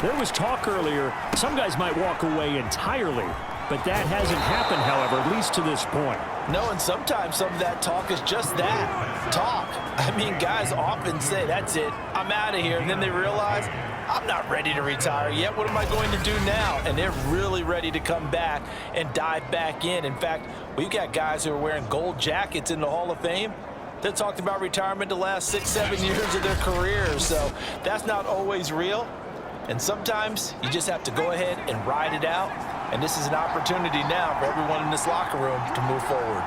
There was talk earlier, some guys might walk away entirely, but that hasn't happened, however, at least to this point. No, and sometimes some of that talk is just that, talk. I mean, guys often say, that's it, I'm out of here, and then they realize, I'm not ready to retire yet. What am I going to do now? And they're really ready to come back and dive back in. In fact, we've got guys who are wearing gold jackets in the Hall of Fame that talked about retirement the last 6-7 years of their careers. So that's not always real. And sometimes you just have to go ahead and ride it out. And this is an opportunity now for everyone in this locker room to move forward.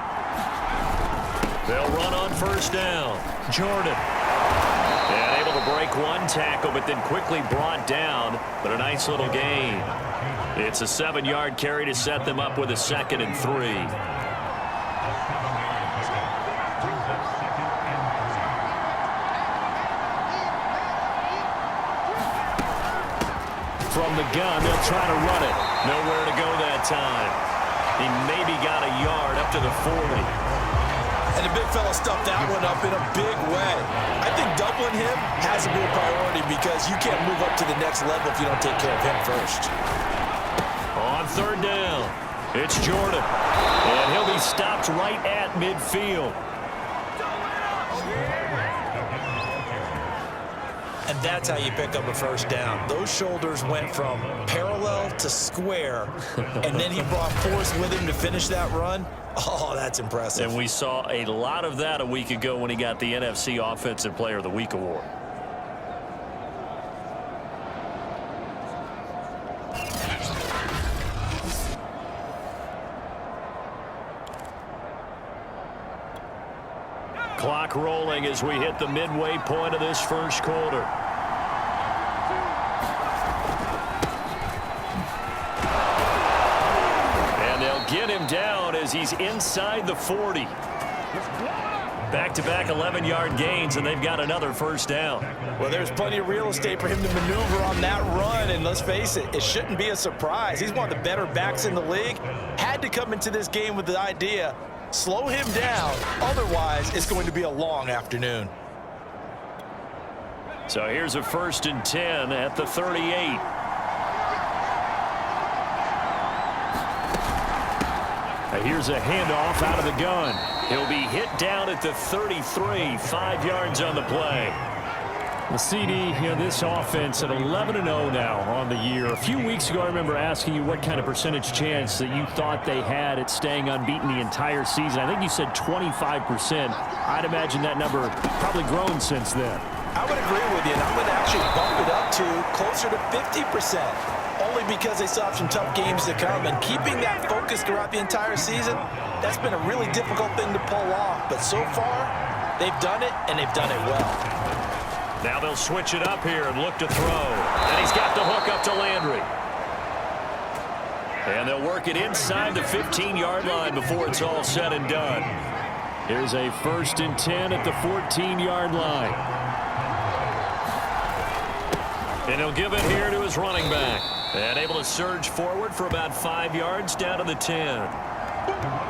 They'll run on first down. Jordan. And able to break one tackle, but then quickly brought down. But a nice little gain. It's a 7-yard carry to set them up with a 2nd and 3. From the gun, they'll try to run it. Nowhere to go that time. He maybe got a yard up to the 40. And the big fella stuffed that one up in a big way. I think doubling him has to be a priority because you can't move up to the next level if you don't take care of him first. On 3rd down, it's Jordan. And he'll be stopped right at midfield. And that's how you pick up a first down. Those shoulders went from parallel to square, and then he brought force with him to finish that run. Oh, that's impressive. And we saw a lot of that a week ago when he got the NFC Offensive Player of the Week award. Clock rolling as we hit the midway point of this first quarter. And they'll get him down as he's inside the 40. Back-to-back 11-yard gains, and they've got another first down. Well, there's plenty of real estate for him to maneuver on that run, and let's face it, it shouldn't be a surprise. He's one of the better backs in the league. Had to come into this game with the idea, slow him down, otherwise it's going to be a long afternoon. So here's a 1st and 10 at the 38. Here's a handoff out of the gun. He'll be hit down at the 33, 5 yards on the play. The CD, this offense at 11-0 now on the year. A few weeks ago, I remember asking you what kind of percentage chance that you thought they had at staying unbeaten the entire season. I think you said 25%. I'd imagine that number probably grown since then. I would agree with you, and I'm going to actually bump it up to closer to 50%. Only because they still have some tough games to come. And keeping that focus throughout the entire season, that's been a really difficult thing to pull off. But so far, they've done it, and they've done it well. Now they'll switch it up here and look to throw. And he's got the hook up to Landry. And they'll work it inside the 15-yard line before it's all said and done. Here's a 1st and 10 at the 14-yard line. And he'll give it here to his running back. And able to surge forward for about 5 yards down to the 10.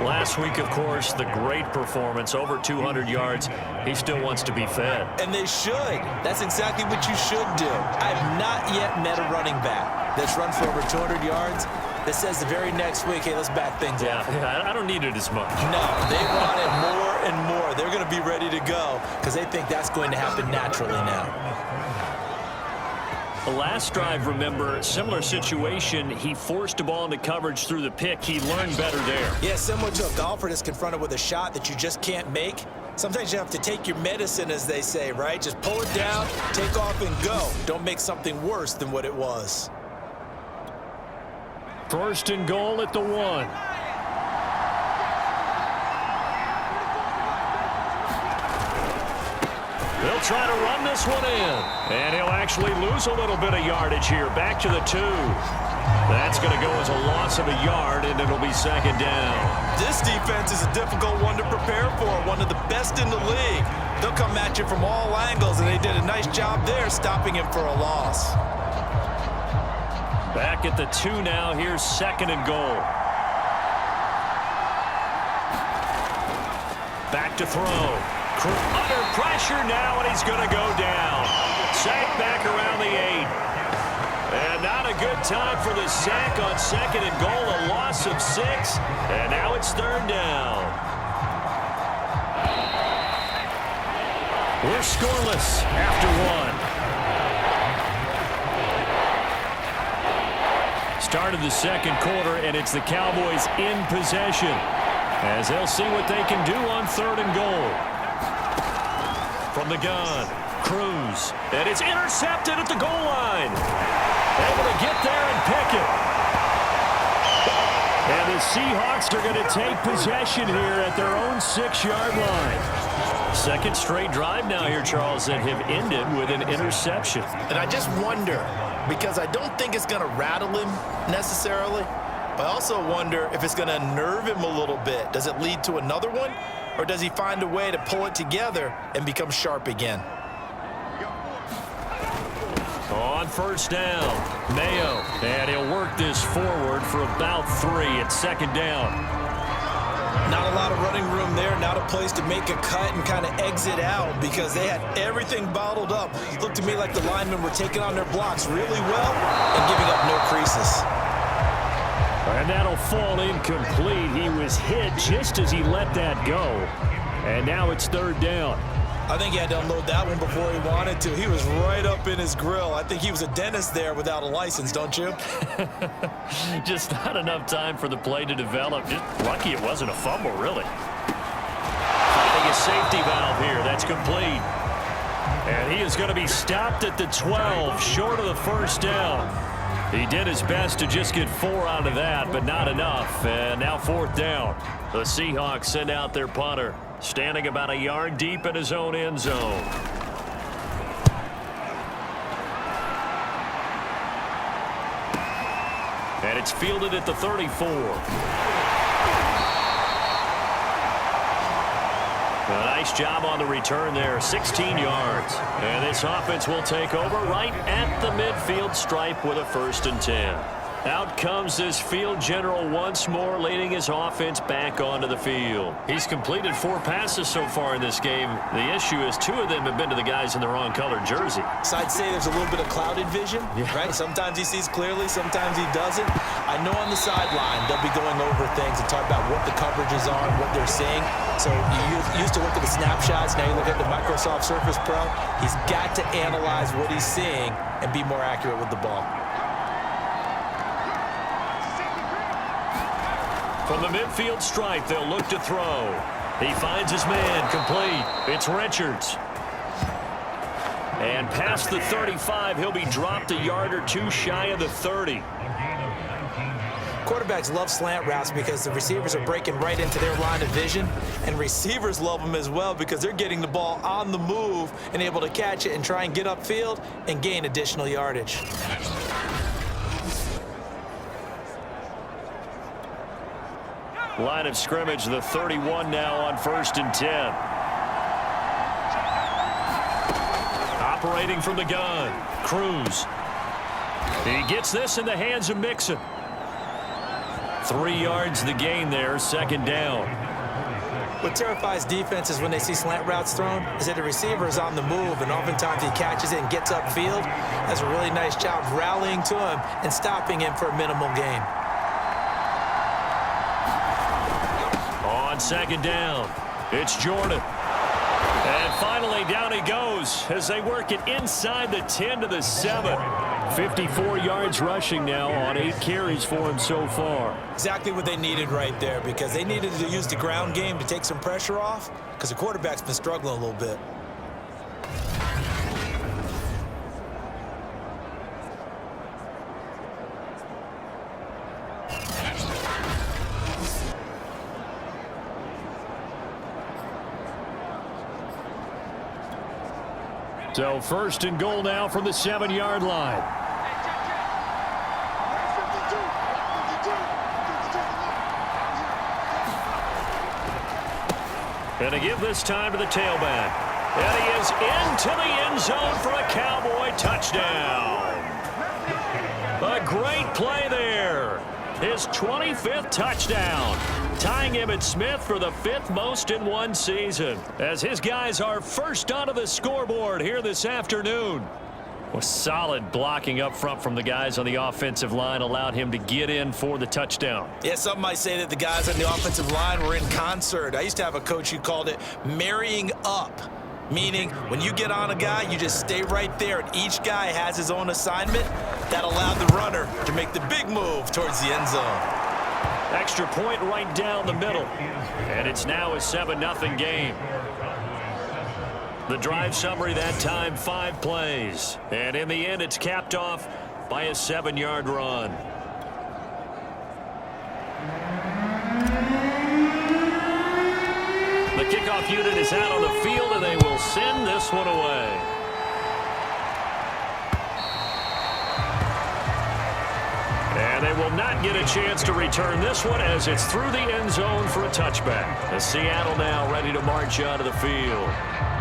Last week, of course, the great performance, over 200 yards. He still wants to be fed. And they should. That's exactly what you should do. I have not yet met a running back that's run for over 200 yards that says the very next week, hey, let's back things up. Yeah, I don't need it as much. No, they want it more and more. They're going to be ready to go because they think that's going to happen naturally now. The last drive, remember, similar situation. He forced a ball into coverage through the pick. He learned better there. Yeah, similar to a golfer that's confronted with a shot that you just can't make. Sometimes you have to take your medicine, as they say, right? Just pull it down, take off, and go. Don't make something worse than what it was. 1st and goal at the 1. They'll try to run this one in. And he'll actually lose a little bit of yardage here. Back to the 2. That's going to go as a loss of a yard, and it'll be 2nd down. This defense is a difficult one to prepare for. One of the best in the league. They'll come at you from all angles, and they did a nice job there stopping him for a loss. Back at the 2 now. Here's 2nd and goal. Back to throw. Under pressure now, and he's going to go down. Sacked back around the 8. And good time for the sack on 2nd and goal, a loss of 6. And now it's 3rd down. We're scoreless after 1. Start of the 2nd quarter, and it's the Cowboys in possession as they'll see what they can do on 3rd and goal. From the gun, Cruz, and it's intercepted at the goal line. Able to get there and pick it. And the Seahawks are going to take possession here at their own 6-yard line. 2nd straight drive now here, Charles, that have ended with an interception. And I just wonder, because I don't think it's going to rattle him necessarily, but I also wonder if it's going to nerve him a little bit. Does it lead to another one, or does he find a way to pull it together and become sharp again? On 1st down, Mayo, and he'll work this forward for about 3 at 2nd down. Not a lot of running room there, not a place to make a cut and kind of exit out because they had everything bottled up. It looked to me like the linemen were taking on their blocks really well and giving up no creases. And that'll fall incomplete. He was hit just as he let that go. And now it's 3rd down. I think he had to unload that one before he wanted to. He was right up in his grill. I think he was a dentist there without a license, don't you? Just not enough time for the play to develop. Just lucky it wasn't a fumble, really. Finding a safety valve here. That's complete. And he is going to be stopped at the 12, short of the 1st down. He did his best to just get 4 out of that, but not enough. And now 4th down. The Seahawks send out their punter, standing about a yard deep in his own end zone. And it's fielded at the 34. A nice job on the return there, 16 yards. And this offense will take over right at the midfield stripe with a 1st and 10. Out comes this field general once more, leading his offense back onto the field. He's completed 4 passes so far in this game. The issue is 2 of them have been to the guys in the wrong colored jersey. So I'd say there's a little bit of clouded vision, right? Sometimes he sees clearly, sometimes he doesn't. I know on the sideline they'll be going over things and talk about what the coverages are and what they're seeing. So you used to look at the snapshots, now you look at the Microsoft Surface Pro. He's got to analyze what he's seeing and be more accurate with the ball. From the midfield stripe, they'll look to throw. He finds his man, complete. It's Richards. And past the 35, he'll be dropped a yard or 2 shy of the 30. Quarterbacks love slant routes because the receivers are breaking right into their line of vision, and receivers love them as well because they're getting the ball on the move and able to catch it and try and get upfield and gain additional yardage. Line of scrimmage, the 31 now on 1st and 10. Operating from the gun, Cruz. He gets this in the hands of Mixon. 3 yards the gain there, 2nd down. What terrifies defenses when they see slant routes thrown is that the receiver is on the move, and oftentimes he catches it and gets upfield. Does a really nice job rallying to him and stopping him for a minimal gain. On 2nd down, it's Jordan. And finally, down he goes as they work it inside the 10 to the 7. 54 yards rushing now on 8 carries for him so far. Exactly what they needed right there, because they needed to use the ground game to take some pressure off because the quarterback's been struggling a little bit. So 1st and goal now from the 7-yard line. And to give this time to the tailback. And he is into the end zone for a Cowboy touchdown. A great play there. His 25th touchdown, tying Emmitt Smith for the 5th most in one season, as his guys are first onto the scoreboard here this afternoon. Well, solid blocking up front from the guys on the offensive line allowed him to get in for the touchdown. Yeah, some might say that the guys on the offensive line were in concert. I used to have a coach who called it marrying up, meaning when you get on a guy, you just stay right there, and each guy has his own assignment. That allowed the runner to make the big move towards the end zone. Extra point right down the middle, and it's now a 7-0 game. The drive summary that time, 5 plays. And in the end, it's capped off by a 7-yard run. The kickoff unit is out on the field, and they will send this one away. And they will not get a chance to return this one as it's through the end zone for a touchback. As Seattle now ready to march out of the field.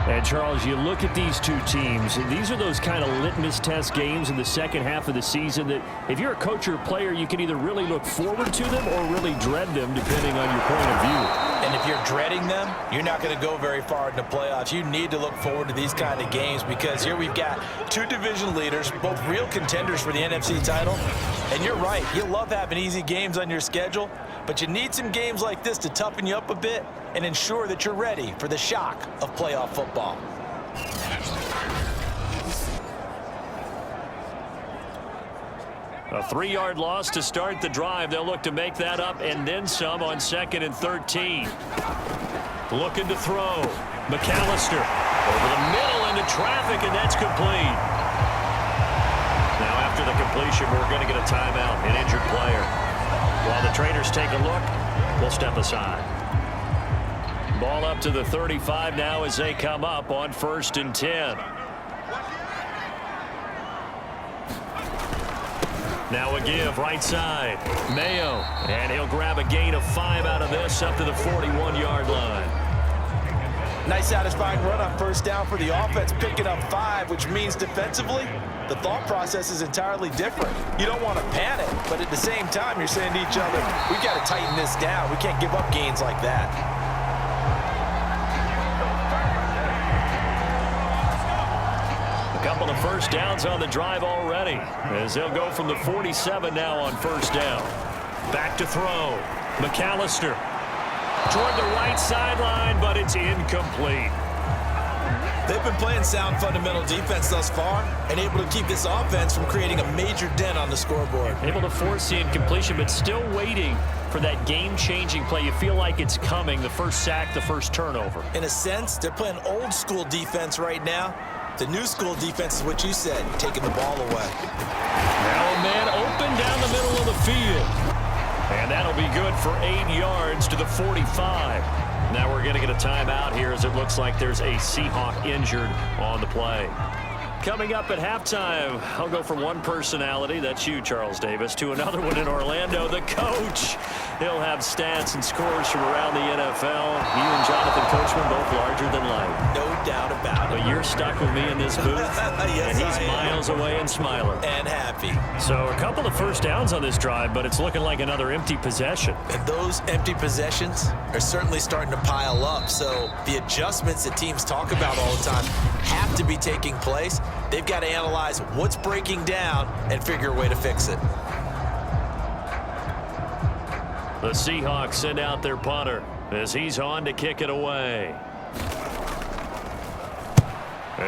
And, Charles, you look at these two teams, and these are those kind of litmus test games in the second half of the season that if you're a coach or a player, you can either really look forward to them or really dread them, depending on your point of view. And if you're dreading them, you're not going to go very far in the playoffs. You need to look forward to these kind of games because here we've got two division leaders, both real contenders for the NFC title. And you're right, you love having easy games on your schedule, but you need some games like this to toughen you up a bit and ensure that you're ready for the shock of playoff football. A 3-yard loss to start the drive. They'll look to make that up and then some on 2nd and 13. Looking to throw. McAllister over the middle into traffic, and that's complete. Now after the completion, we're going to get a timeout, an injured player. While the trainers take a look, we'll step aside. Ball up to the 35 now as they come up on 1st and 10. Now a give right side. Mayo, and he'll grab a gain of 5 out of this up to the 41-yard line. Nice satisfying run on 1st down for the offense, picking up 5, which means defensively, the thought process is entirely different. You don't want to panic, but at the same time, you're saying to each other, we've got to tighten this down. We can't give up gains like that. A couple of 1st downs on the drive already, as they'll go from the 47 now on 1st down. Back to throw. McAllister toward the right sideline, but it's incomplete. They've been playing sound fundamental defense thus far and able to keep this offense from creating a major dent on the scoreboard. Able to force the incompletion, but still waiting for that game-changing play. You feel like it's coming, the first sack, the first turnover. In a sense, they're playing old-school defense right now. The new school defense is what you said, taking the ball away. Now a man open down the middle of the field. And that'll be good for 8 yards to the 45. Now we're going to get a timeout here as it looks like there's a Seahawk injured on the play. Coming up at halftime, I'll go from one personality, that's you, Charles Davis, to another one in Orlando, the coach. He'll have stats and scores from around the NFL. You and Jonathan Coachman both larger than life. No doubt about it. But you're stuck with me in this booth, yes, and he's miles away and smiling. And happy. So a couple of 1st downs on this drive, but it's looking like another empty possession. And those empty possessions are certainly starting to pile up. So the adjustments that teams talk about all the time have to be taking place. They've got to analyze what's breaking down and figure a way to fix it. The Seahawks send out their punter as he's on to kick it away.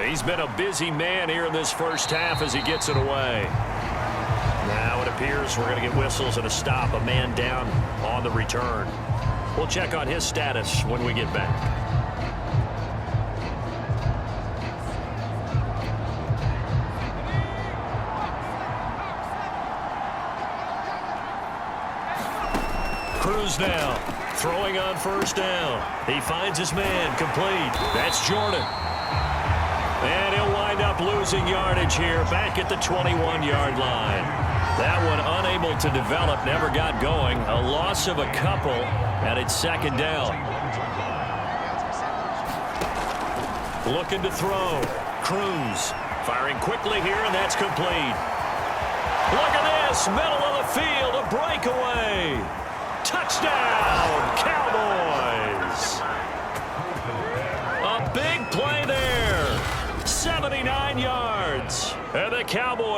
He's been a busy man here in this 1st half as he gets it away. Now it appears we're going to get whistles and a stop, a man down on the return. We'll check on his status when we get back. Cruz now, throwing on 1st down. He finds his man, complete. That's Jordan. And he'll wind up losing yardage here, back at the 21-yard line. That one unable to develop, never got going. A loss of a couple, and it's 2nd down. Looking to throw. Cruz firing quickly here, and that's complete. Look at this, middle of the field, a breakaway. Touchdown, Cowboys! A big play there. 79 yards. And the Cowboys